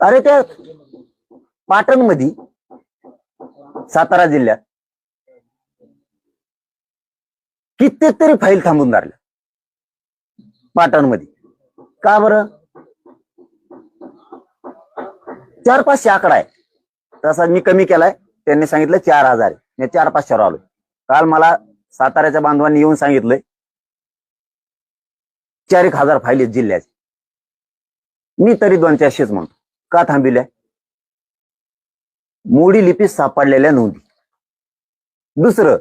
अरे त्या पाटणमध्ये, सातारा जिल्ह्यात कित्येक तरी फाईल थांबून धरल्या पाटणमध्ये. का बरं? 400-500 आकडा आहे, तसा मी कमी केलाय. त्यांनी सांगितलं 4000 आहे, मी 400-500 आलो. काल मला साताऱ्याच्या बांधवांनी येऊन सांगितलंय 4-1000 फाईल आहेत जिल्ह्याचे. मी तरी 200-400च म्हणतो. का थांबिल्या? मोडी लिपीत सापडलेल्या नोंदी. दुसरं,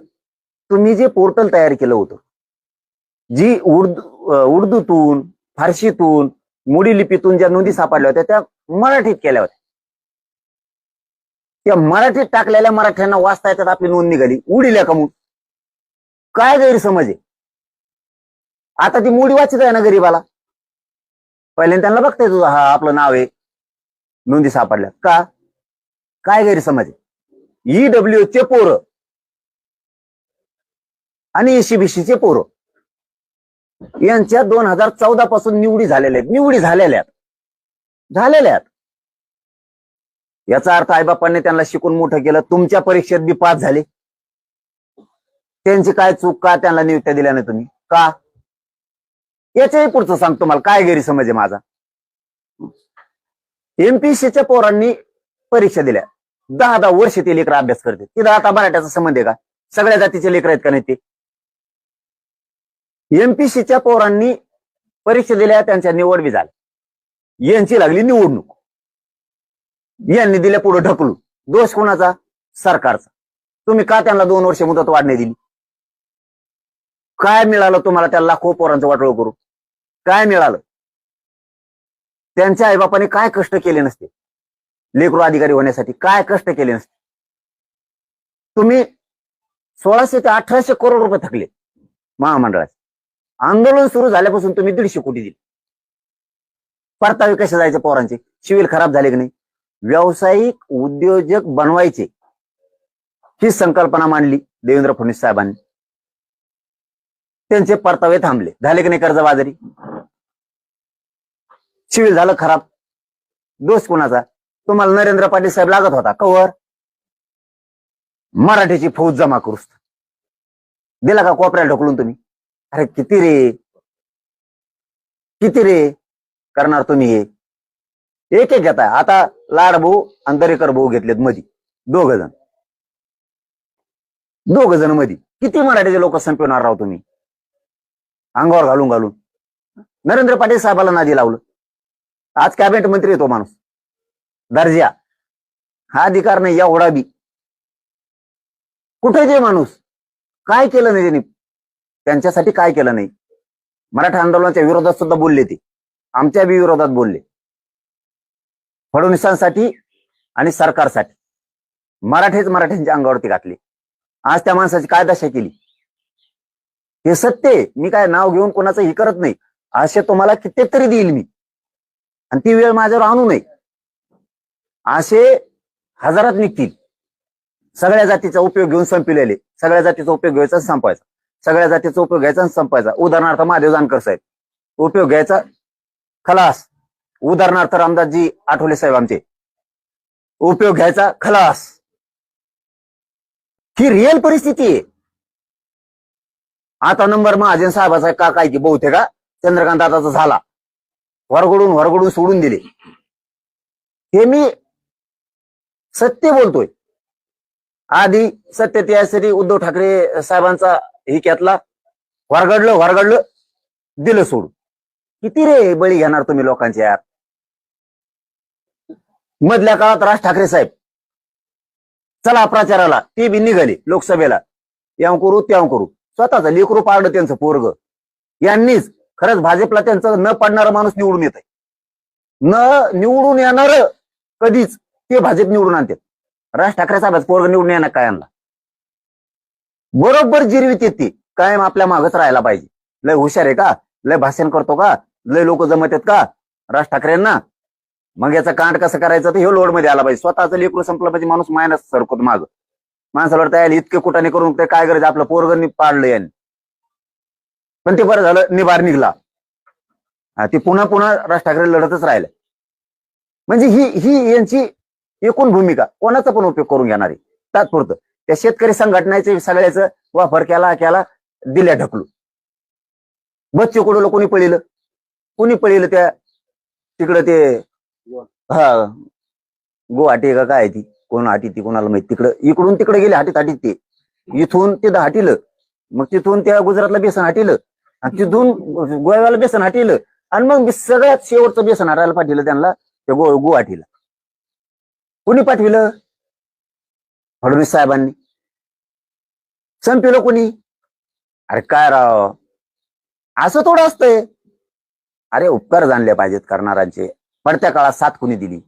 तुम्ही जे पोर्टल तयार केलं होतं, जी उर्दूतून, फारशीतून, मोडी लिपीतून ज्या नोंदी सापडल्या होत्या त्या मराठीत केल्या होत्या. त्या मराठीत टाकलेल्या मराठ्यांना वाचता येतात आपली नोंद निघाली, उडील्या कमून. काय गैरसमज आहे? आता ती मोडी वाचत आहे ना गरीबाला. पहिल्यांदा त्यांना बघता येतो, हा आपलं नाव आहे, नोंदी सापडल्या. का? काय गैरसमज आहे? EWS चे पोरं आणि ECBC चे पोरं यांच्या 2014 पासून निवडी झालेल्या आहेत. याचा अर्थ आईबापांनी त्यांना शिकून मोठं केलं. तुमच्या परीक्षेत बी पास झाले. त्यांची काय चूक? का त्यांना नियुक्त्या दिल्या नाही तुम्ही? का? याच्याही पुढचं सांगतो मला काय गैरसमज आहे माझा. MPSCच्या पोरांनी परीक्षा दिल्या, 10-10 वर्ष ते लेकर अभ्यास करते. तिथं आता मराठ्याचा संबंध आहे का? सगळ्या जातीचे लेकर आहेत का नाही ते? MPSCच्या पोरांनी परीक्षा दिल्या, त्यांच्या निवड बी झाल्या. यांची लागली निवडणूक, यांनी दिल्या पुढे ढकलू. दोष कोणाचा? सरकारचा. तुम्ही का त्यांना 2 वर्ष मुदत वाढ नाही दिली? काय मिळालं तुम्हाला त्या लाखो पोरांचं वाटोळं करू? काय मिळालं? त्यांच्या आईबापाने काय कष्ट केले नसते लेकरू अधिकारी होण्यासाठी? काय कष्ट केले नसते? तुम्ही 1600 ते 1800 करोड रुपये थकले महामंडळाचे. आंदोलन सुरू झाल्यापासून तुम्ही 150 कोटी दिले. परतावे कसे जायचे पोरांचे? सिव्हिल खराब झाले की नाही? व्यावसायिक उद्योजक बनवायचे ही संकल्पना मांडली देवेंद्र फडणवीस साहेबांनी. त्यांचे परतावे थांबले. झाले की नाही कर्जबाजारी? सिव्हिल झालं खराब. दोष कोणाचा? तुम्हाला नरेंद्र पाटील साहेब लागत होता कवर मराठीची फौज जमा करूस. दिला का कोपऱ्याला ढकलून तुम्ही? अरे किती रे करणार तुम्ही हे? एक घेताय. आता लाडभाऊ आणि दरेकर भाऊ घेतलेत मधी, दोघ जण मधी. किती मराठीचे लोक संपवणार राव तुम्ही अंगावर घालून. नरेंद्र पाटील साहेबाला नादी लावलं. आज कॅबिनेट मंत्री येतो माणूस, दर्जा, हा अधिकार नाही एवढा बी. कुठे जे माणूस? काय केलं नाही त्यांनी? त्यांच्यासाठी काय केलं नाही? मराठा आंदोलनाच्या विरोधात सुद्धा बोलले ते, आमच्या बी विरोधात बोलले. फडणवीसांसाठी आणि सरकारसाठी मराठ्यांच्या अंगावरती घातले. आज त्या माणसाची काय दशा केली? हे सत्य. मी काय नाव घेऊन कोणाचं हे करत नाही. असे तुम्हाला कित्येक तरी देईल मी, आणि ती वेळ माझ्यावर आणू नये. असे हजारात निघतील. सगळ्या जातीचा उपयोग घेऊन संपलेले. सगळ्या जातीचा उपयोग घ्यायचा संपवायचा. सगळ्या जातीचा उपयोग घ्यायचा संपवायचा. उदाहरणार्थ महादेव जानकर साहेब, उपयोग घ्यायचा खलास. उदाहरणार्थ रामदासजी आठवले साहेब आमचे, उपयोग घ्यायचा खलास. ही रिअल परिस्थिती आहे. आता नंबर महाजन साहेबाचा का काय की बहुतेक चंद्रकांत दादाचा झाला, वरगडून सोडून दिले. हे मी सत्य बोलतोय. आधी सत्य त्यासाठी उद्धव ठाकरे साहेबांचा ही घेतला, वरगडलं दिलं सोडून. किती रे बळी घेणार तुम्ही लोकांचे यार? मधल्या काळात राज ठाकरे साहेब चला प्रचाराला, ते बी निघाले लोकसभेला, याव करू त्याव करू. स्वतःच लेकरू पाडलं त्यांचं पोरग. यांनीच खरंच भाजपला त्यांचं न पडणारा माणूस निवडून येत आहे. न निवडून येणार कधीच ते भाजप निवडून आणतात. राज ठाकरे साहेबांचं पोरग निवडून येणार काय आणला? बरोबर जिरवीत येते. कायम आपल्या मागच राहायला पाहिजे. लय हुशार आहे का? लय भाषण करतो का? लय लोक जमत आहेत का राज ठाकरेंना? मग याचा कांड कसं करायचं? तर हे लोड मध्ये आला पाहिजे. स्वतःचं लेकरू संपलं पाहिजे. माणूस मायनस सरकतो माग. माणसाला तयार इतके कुठाने करून ते काय करायचं? आपलं पोरग पाडलं यांनी. पण ते बरं झालं, निभार निघला. ते पुन्हा राज ठाकरे लढतच राहिले. म्हणजे ही यांची एकूण भूमिका कोणाचा पण उपयोग करून घेणारी तात्पुरतं. त्या शेतकरी संघटनेचे सगळ्याचं वापर केला दिल्या ढकलू. बच्चू कडूला कोणी पळिलं त्या तिकडं ते हा गुवाहाटी का काय ती कोण हाटी ती कोणाला माहिती तिकडं इकडून तिकडे गेले हाटीत ते इथून ते हाटीलं मग तिथून त्या गुजरातला बेसन हाटीलं आणि तिथून गोव्याला बेसन हाटीलं आणि मग सगळ्यात शेवटचं बेसन हाटायला पाठवलं त्यांना त्या गुवाहाटीला. कोणी पाठविलं? फडणवीस साहेबांनी. संपलं कोणी? अरे काय राव असं थोडं असतंय. अरे उपकार जाणले पाहिजेत करणाऱ्यांचे. पडत्या काळात साथ कोणी दिली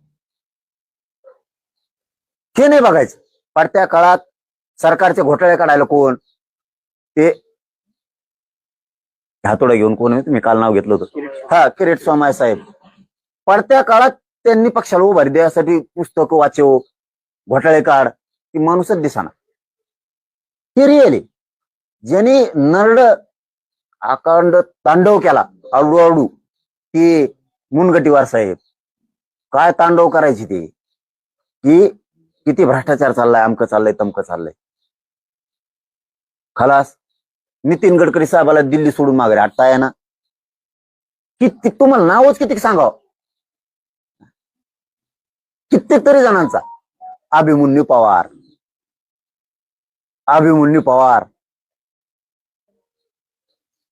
हे नाही बघायचं. पडत्या काळात सरकारचे घोटाळे काढायला कोण? ते हातोडा घेऊन कोण आहे? तुम्ही काल नाव घेतलं होतं हा किरीट सोमाय साहेब. पडत्या काळात त्यांनी पक्षाला उभारी द्यायसाठी पुस्तकं वाचव घोटाळे काढ ती माणूसच दिसाना. हे रिअल आहे. ज्यांनी नरड अखंड तांडव केला आडू ते मुनगटीवार साहेब. काय तांडव करायची ते की किती भ्रष्टाचार चाललाय अमकं चाललंय तमकं चाललंय. खलास. नितीन गडकरी साहेबाला दिल्ली सोडून मागे हटताय ना. किती तुम्हाला नावच किती सांगावं. कित्येक तरी जणांचा अभिमन्यू पवार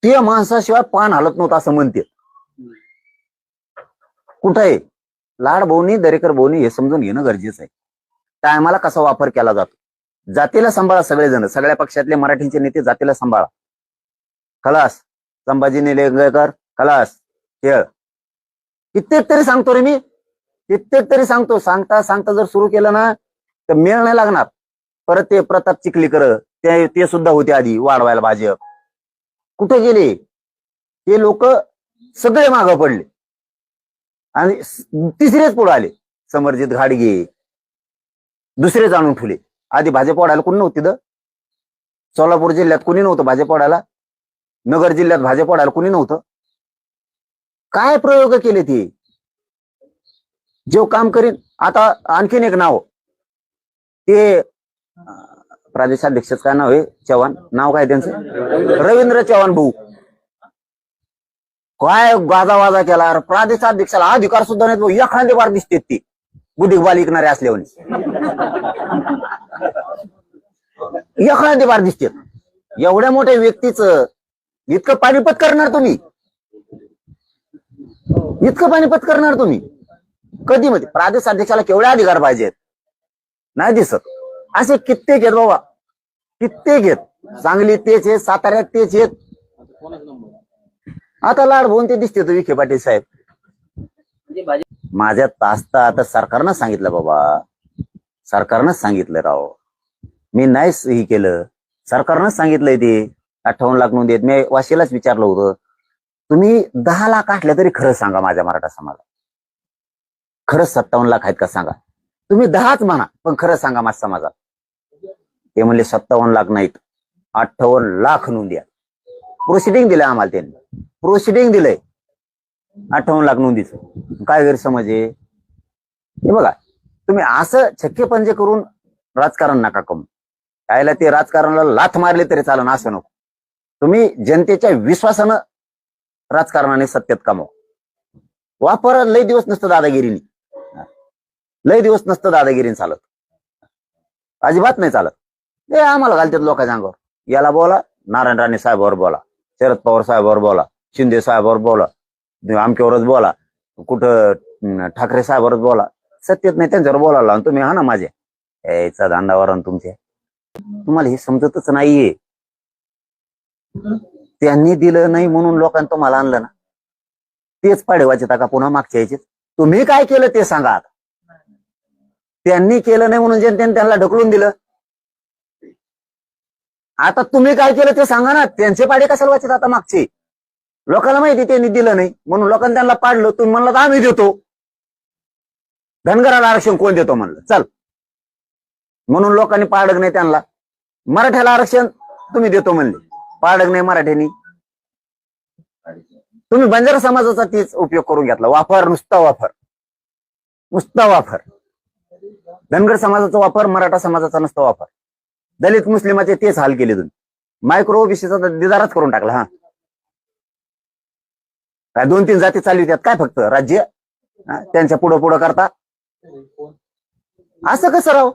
त्या माणसाशिवाय पान हलत नव्हतं असं म्हणते. कुठं आहे? लाड भाऊनी दरेकर भाऊनी हे समजून घेणं गरजेचं आहे. टायमाला कसा वापर केला जातो. जातीला सांभाळा सगळेजण सगळ्या पक्षातले मराठीचे नेते जातीला सांभाळा. खलास. संभाजी निलंगेकर खलास. खेळ. कित्येक तरी सांगतो रे मी. कित्येक तरी सांगतो. सांगता जर सुरू केलं ना तर मेळ नाही लागणार. परत ते प्रताप चिखलीकर ते सुद्धा होते आधी वाढवायला भाजप. कुठे गेले ते लोक? सगळे मागं पडले आणि तिसरेच पुढे आले. समरजित घाडगे दुसरे जाणून ठेवले. आधी भाजप वाढायला कोणी नव्हती. सोलापूर जिल्ह्यात कोणी नव्हतं भाजप वाढायला. नगर जिल्ह्यात भाजप वाढायला कोणी नव्हतं. काय प्रयोग केले ते? जेव काम करीन. आता आणखीन एक नाव ते प्रदेशाध्यक्ष काय नाव आहे? चव्हाण. नाव काय त्यांचं? रवींद्र चव्हाण भाऊ. काय गाजावाजा केला. प्रदेशाध्यक्षाला अधिकार सुद्धा नाही. भाऊ एखादे बार दिसते ती बुद्धिबाल विकणारे असल्यावर एखादे बार दिसते. एवढ्या मोठ्या व्यक्तीचं इतकं पाणीपत करणार तुम्ही? कधी मध्ये प्रदेशाध्यक्षाला केवढे अधिकार पाहिजेत? नाही दिसत. असे कित्येक आहेत बाबा. कित्येक आहेत. सांगली तेच आहेत. साताऱ्यात तेच आहेत. आता लाड भाऊन ते दिसते तो विखे पाटील साहेब. माझ्या तासता आता सरकारनं सांगितलं बाबा. सरकारनं सांगितलं राव. मी नाही हे केलं. सरकारनं सांगितलंय ते 58 लाख नोंद आहेत. मी वाशीलाच विचारलं होतं तुम्ही 10 लाख असल्या तरी खरं सांगा माझ्या मराठा समाजाला. खरंच 57 लाख आहेत का सांगा. तुम्ही 10च म्हणा पण खरं सांगा माझ्या समाजाला. ते म्हणले 57 लाख नाहीत 58 लाख नोंदी. प्रोसिडिंग दिलंय आम्हाला त्यांनी. प्रोसिडिंग दिलंय 58 लाख नोंदीचं. काय गैरसमज आहे हे बघा. तुम्ही असं छक्के पंजे करून राजकारण नका कमू. कायला ते राजकारणाला लाथ मारले तरी चालन असं नको. तुम्ही जनतेच्या विश्वासानं राजकारणाने सत्तेत कमाव. वापर लय दिवस नसतं दादागिरीने चालत. अजिबात नाही चालत. हे आम्हाला घालतात लोकांच्या अंगावर. याला बोला नारायण राणे साहेबावर बोला, शरद पवार साहेबावर बोला, शिंदे साहेबावर बोला, आमच्यावरच बोला, कुठं ठाकरे साहेबावरच बोला. सत्तेत नाही त्यांच्यावर बोलायला आणि तुम्ही हा ना माझ्या याचा दांडावर तुमचे. तुम्हाला हे समजतच नाहीये. त्यांनी दिलं नाही म्हणून लोकांनी तुम्हाला आणलं ना. तेच पाडेवाचे का पुन्हा मागच्या यायचे. तुम्ही काय केलं ते सांगा. आता त्यांनी केलं नाही म्हणून जनतेने त्यांना ढकलून दिलं. आता तुम्ही काय केलं ते सांगा ना. त्यांचे पाडे कशाला वाचत आता मागचे? लोकांना माहिती त्यांनी दिलं नाही म्हणून लोकांनी त्यांना पाडलं. तुम्ही म्हणलं तर आम्ही देतो. धनगराला आरक्षण कोण देतो म्हणलं चल म्हणून लोकांनी पाडक नाही त्यांना. मराठ्याला आरक्षण तुम्ही देतो म्हणले. पाडक नाही मराठ्यांनी. तुम्ही बंजारा समाजाचा तीच उपयोग करून घेतला. वापर नुसता वापर. नुसता वापर. धनगर समाजाचा वापर, मराठा समाजाचा नुसता वापर. दलित मुस्लिमाचे तेच हाल केले तुम्ही. मायक्रो ओबीसीचा दिदारच करून टाकला. हा काय 2-3 जाती चालू त्यात काय फक्त राज्य त्यांच्या पुढं पुढं करता. असं कसं राव?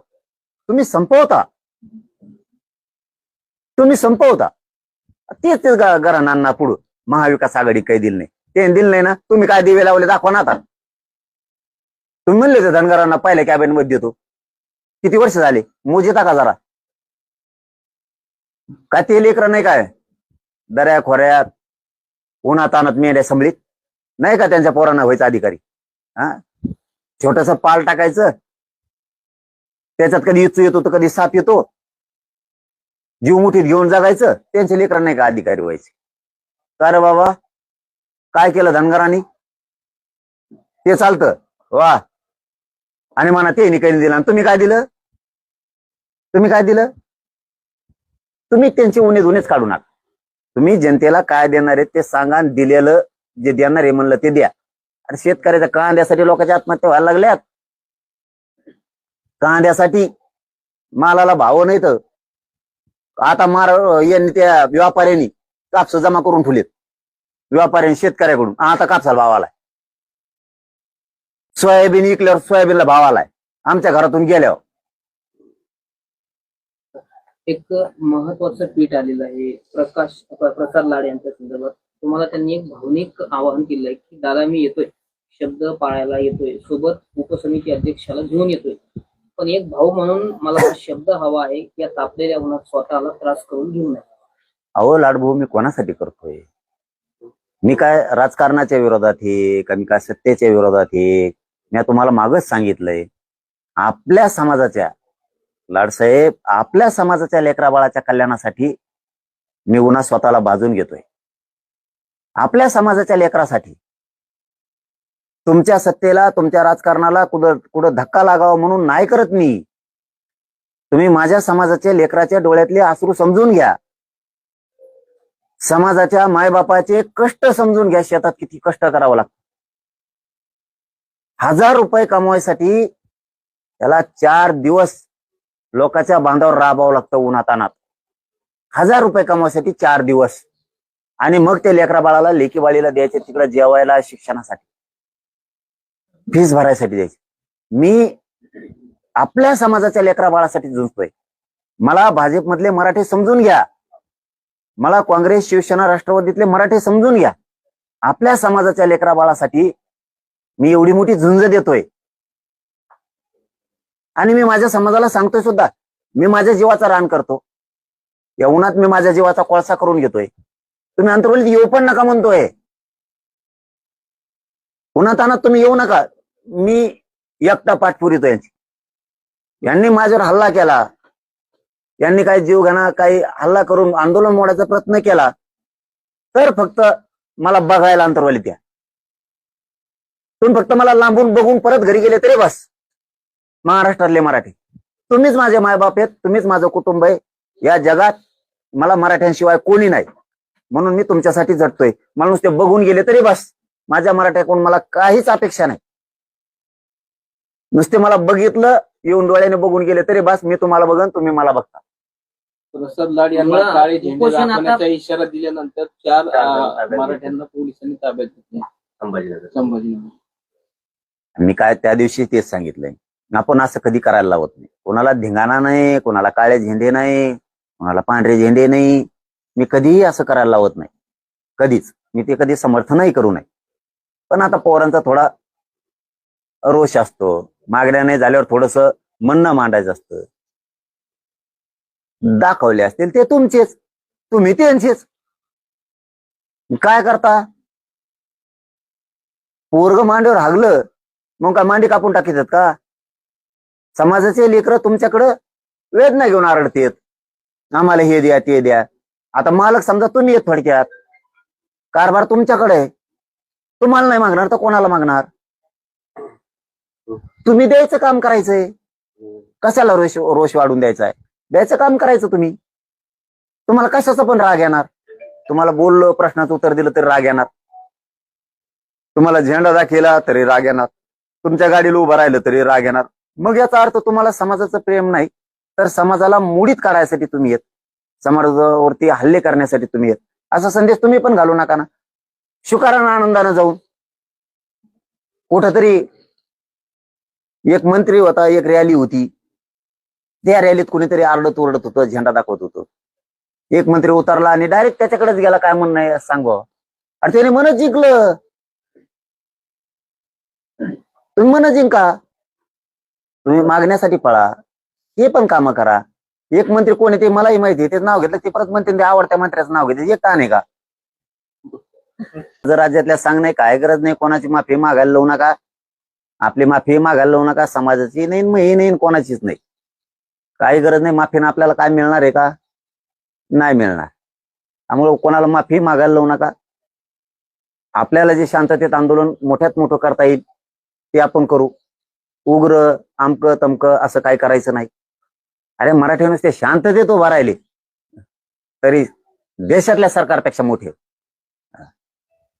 तुम्ही संपवता. तेच तेच घराण्यांना पुढं महाविकास आघाडी काही दिलं नाही. ते दिलं नाही ना, तुम्ही काय दिवे लावले दाखवा ना आता. तुम्ही म्हणले होते धनगरांना पहिल्या कॅबिनेट मध्ये देतो. किती वर्ष झाले मोजिता का जरा? काय ते लेकरं नाही काय दऱ्या खोऱ्यात उन्हात आणत मेंढ्या संभळीत नाही का त्यांच्या पोरांना व्हायचं अधिकारी? हा छोटस पाल टाकायचं, त्याच्यात कधी इचू येतो तर कधी साप येतो, जीव मुठीत घेऊन जगायचं. त्यांच्या लेकरांना नाही का अधिकारी व्हायचे? का रे बाबा, काय केलं धनगरांनी? ते चालतं वा. आणि म्हणा ते काही दिलं. तुम्ही काय दिलं? तुम्ही त्यांची उणे धुणेच काढू नका. तुम्ही जनतेला काय देणार आहे ते सांगा. दिलेलं जे देणार आहे म्हणलं ते द्या. आणि शेतकऱ्याच्या कांद्यासाठी लोकांच्या आत्महत्या व्हायला लागल्यात. कांद्यासाठी मालाला भाव नाही तर आता यांनी त्या व्यापाऱ्यांनी कापस जमा करून ठेवलेत. व्यापाऱ्यांनी शेतकऱ्याकडून आता कापसाला भाव आलाय. सोयाबीन विकल्यावर सोयाबीनला भाव आलाय आमच्या घरातून गेल्यावर. एक महत्वाचं ट्विट आलेलं आहे प्रसाद लाड यांच्या संदर्भात. तुम्हाला त्यांनी एक भावनिक आवाहन केलंय की दादा मी येतोय, शब्द पाळायला येतोय, सोबत उपसमिती अध्यक्षाला घेऊन येतोय, पण एक भाऊ म्हणून मला हा शब्द हवा आहे, या तापलेल्या उन्हात स्वतःला त्रास करून घेऊ नये. अहो लाडभाऊ, मी कोणासाठी करतोय? मी काय राजकारणाच्या विरोधात आहे का मी काय सत्तेच्या विरोधात आहे? मी तुम्हाला मागच सांगितलंय, आपल्या समाजाच्या लाडसाहेब, आपल्या समाजाच्या लेकरा बाळाच्या कल्याणासाठी मी उन्हा स्वतःला बाजून घेतोय. आपल्या समाजाच्या लेकरासाठी. तुमच्या सत्तेला, तुमच्या राजकारणाला कुठं धक्का लागावा म्हणून नाही करत मी. तुम्ही माझ्या समाजाच्या लेकराच्या डोळ्यातले अश्रू समजून घ्या. समाजाच्या मायबापाचे कष्ट समजून घ्या. शेतात किती कष्ट करावं लागतं. 1000 रुपये कमवायसाठी त्याला 4 दिवस लोकांच्या बांधावर राबावं लागतं उन्हातानात. 1000 रुपये कमवायसाठी 4 दिवस. आणि मग ते लेकरा बाळाला लेकी बाळीला द्यायचे, तिकडे जेवायला, शिक्षणासाठी, फीस भरायसाठी द्यायची. मी आपल्या समाजाच्या लेकरा बाळासाठी झुंजतोय. मला भाजपमधले मराठी समजून घ्या, मला काँग्रेस, शिवसेना, राष्ट्रवादीतले मराठी समजून घ्या. आपल्या समाजाच्या लेकरा बाळासाठी मी एवढी मोठी झुंज देतोय. आणि मी माझ्या समाजाला सांगतोय सुद्धा, मी माझ्या जीवाचा रान करतो. या उन्हात मी माझ्या जीवाचा कोळसा करून घेतोय. तुम्ही अंतर्वलीत येऊ पण नका म्हणतोय. उन्हातानात तुम्ही येऊ नका. मी एकटा पाठ पुरितो यांची. यांनी माझ्यावर हल्ला केला, यांनी काही जीवघेणा काही हल्ला करून आंदोलन मोडायचा प्रयत्न केला तर फक्त मला बघायला अंतर्वलीत या. तुम्ही फक्त मला लांबून बघून परत घरी गेले तरी बस. महाराष्ट्रातले मराठी, तुम्हीच माझे मायबाप आहेत, तुम्हीच माझं कुटुंब आहे. या जगात मला मराठ्यांशिवाय कोणी नाही, म्हणून मी तुमच्यासाठी झटतोय. मला नुसते बघून गेले तरी बस. माझ्या मराठ्याकडून मला काहीच अपेक्षा नाही. नुसते मला बघितलं, येऊन डोळ्याने बघून गेले तरी बस. मी तुम्हाला बघन, तुम्ही मला बघता. प्रसाद लाड यांना काळे झेंडे दाखवण्याचा इशारा दिल्यानंतर 4 मराठ्यांना पोलिसांनी ताब्यात घेतले संभाजीनगर. मी काय त्या दिवशी तेच सांगितलंय, आपण असं कधी करायला लावत नाही. कोणाला धिंगाणा नाही, कोणाला काळे झेंडे नाही, कोणाला पांढरे झेंडे नाही. मी कधीही असं करायला लावत नाही, कधीच. मी ते कधी समर्थनही करू नये. पण आता पोरांचा थोडा रोष असतो, मागण्या नाही झाल्यावर थोडस म्हणणं मांडायचं असतं. दाखवले असतील ते तुमचेच, तुम्ही त्यांचेच. काय करता? पोरग मांडीवर हागलं मग काय मांडी कापून टाकीतात का? समाजाचे लेकरं तुमच्याकडं वेदना घेऊन आरडतेत, आम्हाला हे द्या ते द्या. आता मालक समजा तुम्ही येत, थोडक्यात कारभार तुमच्याकडे आहे. तुम्हाला नाही मागणार तर कोणाला मागणार? तुम्ही द्यायचं काम करायचंय. कशाला रोष वाढून द्यायचा आहे? द्यायचं काम करायचं तुम्ही. तुम्हाला कशाचा पण राग येणार? तुम्हाला बोललो, प्रश्नाचं उत्तर दिलं तरी राग येणार. तुम्हाला झेंडा दाखवला तरी राग येणार. तुमच्या गाडीला उभं राहिलं तरी राग येणार. मग याचा अर्थ तुम्हाला समाजाचं प्रेम नाही, तर समाजाला मोडीत काढायसाठी तुम्ही येत, समाजावरती हल्ले करण्यासाठी तुम्ही येत. असा संदेश तुम्ही पण घालू नका ना. शुकारानं आनंदानं जाऊन कुठंतरी एक मंत्री होता, एक रॅली होती, त्या रॅलीत कुणीतरी आरडत ओरडत होतं, झेंडा दाखवत होतं. एक मंत्री उतरला आणि डायरेक्ट त्याच्याकडेच गेला, काय म्हणणं आहे सांगू. आणि त्याने मनच जिंकलं. तुम्ही मन जिंका, तुम्ही मागण्यासाठी पळा, हे पण कामं करा. एक मंत्री कोण आहे ते मलाही माहिती आहे, ते नाव घेतलं ते परत म्हणते आवडत्या मंत्र्याचं नाव घेते, एक का नाही का. जर राज्यातल्या सांगणे काय गरज नाही, कोणाची माफी मागायला लावू नका, आपली माफी मागायला लावू नका, समाजाची नाही, मग हे नाही, कोणाचीच नाही, काही गरज नाही. माफीनं आपल्याला काय मिळणार आहे का, नाही मिळणार. त्यामुळे कोणाला माफी मागायला लावू नका. आपल्याला जे शांततेत आंदोलन मोठ्यात मोठं करता येईल ते आपण करू. उग्र आमकं तमकं असं काय करायचं नाही. अरे मराठी नुसते शांततेत उभा राहिले तरी देशातल्या सरकारपेक्षा मोठे.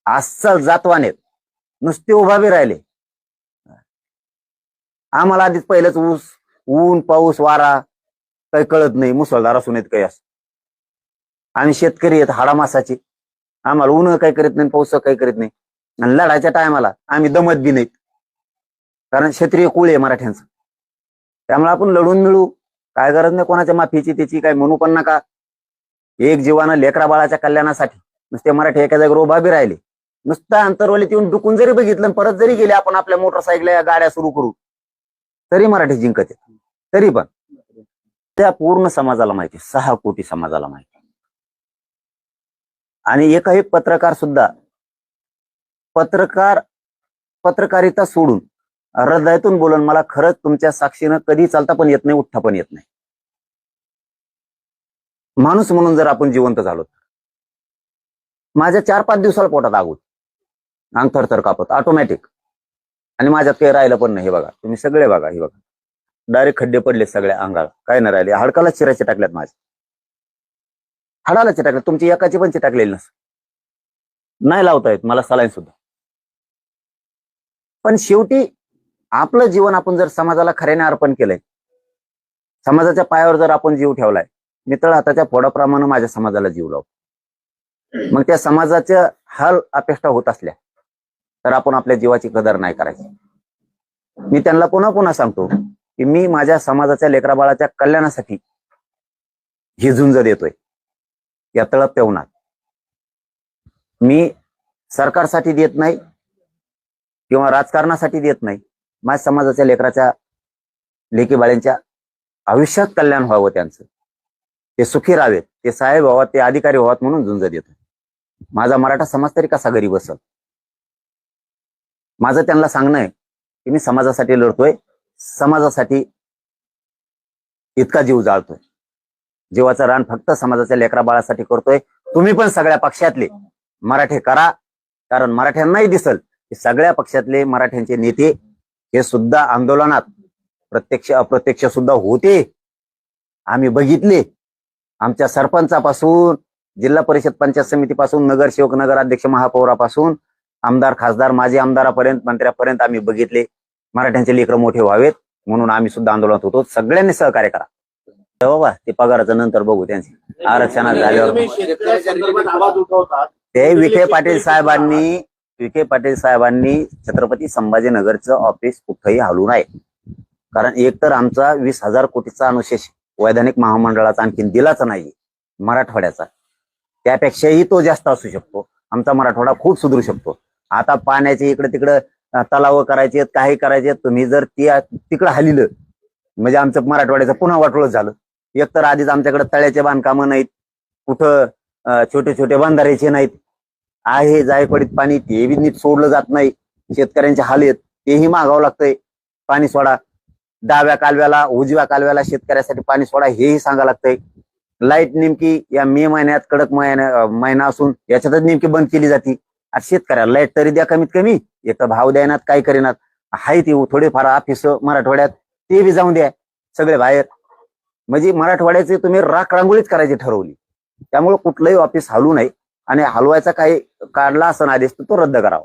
अस्सल जातवाने नुसते उभा बी राहिले. आम्हाला आधीच पहिलंच ऊन पाऊस वारा काही कळत नाही, मुसळधार असून येत काही असं. आम्ही शेतकरी आहेत हाडामासाचे, आम्हाला ऊन काही करीत नाही, पाऊस काही करीत नाही. आणि लढायच्या टायमाला आम्ही दमत बी नाहीत, कारण क्षेत्रीय कुळ आहे मराठ्यांचं. त्यामुळे आपण लढून मिळू, काय गरज नाही कोणाच्या माफीची त्याची, काय म्हणू पण नका. एक जीवानं लेकरा बाळाच्या कल्याणासाठी नुसते मराठी एका जागेवर उभा बी राहिले. नुसतं अंतरवलीत येऊन डुकून जरी बघितलं, परत जरी गेले आपण आपल्या मोटरसायकल या गाड्या सुरू करू, तरी मराठी जिंकत आहे. तरी पण त्या पूर्ण समाजाला माहिती, 6 कोटी समाजाला माहिती. आणि एकही पत्रकार सुद्धा पत्रकारिता सोडून हृदयातून बोलून मला खरंच तुमच्या साक्षीनं कधी चालता पण येत नाही, उठता पण येत नाही. माणूस म्हणून जर आपण जिवंत झालो, माझ्या 4-5 दिवसाला पोटात आग होती, अंग थरथर कापत ऑटोमॅटिक. आणि माझ्यात काही राहिलं पण नाही. हे बघा तुम्ही सगळे बघा, हे बघा डायरेक्ट खड्डे पडले सगळ्या अंगाला, काय नाही राहिले. हाडकाला चिराचे टाकल्यात, माझ्या हाडाला चिटाकल्यात, तुमची एकाची पण चिटाकलेली नस, नाही लावता येत मला सलाईन सुद्धा. पण शेवटी आपलं जीवन आपण जर समाजाला खऱ्याने अर्पण केलंय, समाजाच्या पायावर जर आपण जीव ठेवलाय, मी तळ हाताच्या फोडाप्रमाणे माझ्या समाजाला जीव लावतो. मग त्या समाजाच्या हाल अपेक्षा होत असल्या तर आपण आपल्या जीवाची कदर नाही करायची. मी त्यांना पुन्हा पुन्हा सांगतो की मी माझ्या समाजाच्या लेकराबाळाच्या कल्याणासाठी ही झुंज देतोय या तळप पेवणार. मी सरकारसाठी देत नाही किंवा राजकारणासाठी देत नाही. माझ्या समाजाच्या लेकराच्या लेकीबाळ्यांच्या आयुष्यात कल्याण व्हावं, त्यांचं ते सुखी राहावेत, ते साहेब व्हावं, ते अधिकारी व्हावत म्हणून झुंज देतो. माझा मराठा समाज तरी कसा गरीब बसल. माझं त्यांना सांगणं आहे की मी समाजासाठी लढतोय, समाजासाठी इतका जीव जाळतोय, जीवाचं रान फक्त समाजाच्या लेकरा बाळासाठी करतोय. तुम्ही पण सगळ्या पक्षातले मराठे करा, कारण मराठ्यांनाही दिसल की सगळ्या पक्षातले मराठ्यांचे नेते हे सुद्धा आंदोलनात प्रत्यक्ष अप्रत्यक्ष सुद्धा होते. आम्ही बघितले, आमच्या सरपंचापासून जिल्हा परिषद पंचायत समितीपासून नगरसेवक नगराध्यक्ष महापौरापासून आमदार खासदार माजी आमदारापर्यंत मंत्र्यापर्यंत आम्ही बघितले. मराठ्यांचे लेकरं मोठे व्हावेत म्हणून आम्ही सुद्धा आंदोलनात होतो. सगळ्यांनी सहकार्य करा. बाबा ते पगाराचं नंतर बघू, त्यांचे आरक्षणात झाल्यावर. ते विखे पाटील साहेबांनी छत्रपती संभाजीनगरचं ऑफिस कुठंही हलवू नये, कारण एकतर आमचा 20,000 कोटीचा अनुशेष वैधानिक महामंडळाचा आणखीन दिलाच नाही, मराठवाड्याचा त्यापेक्षाही तो जास्त असू शकतो. आमचा मराठवाडा खूप सुधरू शकतो. आता पाण्याचे इकडे तिकडे तलाव करायचे, काही करायचे, तुम्ही जर तिकडे हलिलं म्हणजे आमचं मराठवाड्याचं पुन्हा वाटोळं झालं. एकतर आधीच आमच्याकडे तळ्याचे बांधकामं नाहीत, कुठं छोटे छोटे बंधाऱ्याचे नाहीत, आहे जायपडीत पाणी ते बी नीट सोडलं जात नाही. शेतकऱ्यांचे हाल आहेत, तेही मागावं लागतंय. पाणी सोडा, डाव्या कालव्याला उजव्या कालव्याला शेतकऱ्यासाठी पाणी सोडा हेही सांगावं लागतंय. लाईट नेमकी या मे महिन्यात कडक महिना असून याच्यातच नेमकी बंद केली जाते. शेतकऱ्याला लाईट तरी द्या कमीत कमी, एक तर भाव द्यायनात, काय करीनात. हाय ती थोडेफार ऑफिस मराठवाड्यात ते बी जाऊन द्या सगळे बाहेर. म्हणजे मराठवाड्याचे तुम्ही राख रांगोळीच करायची ठरवली. त्यामुळे कुठलंही ऑफिस हलवू नये, आणि हलवायचा काही काढला असं आदेश तो रद्द करावा.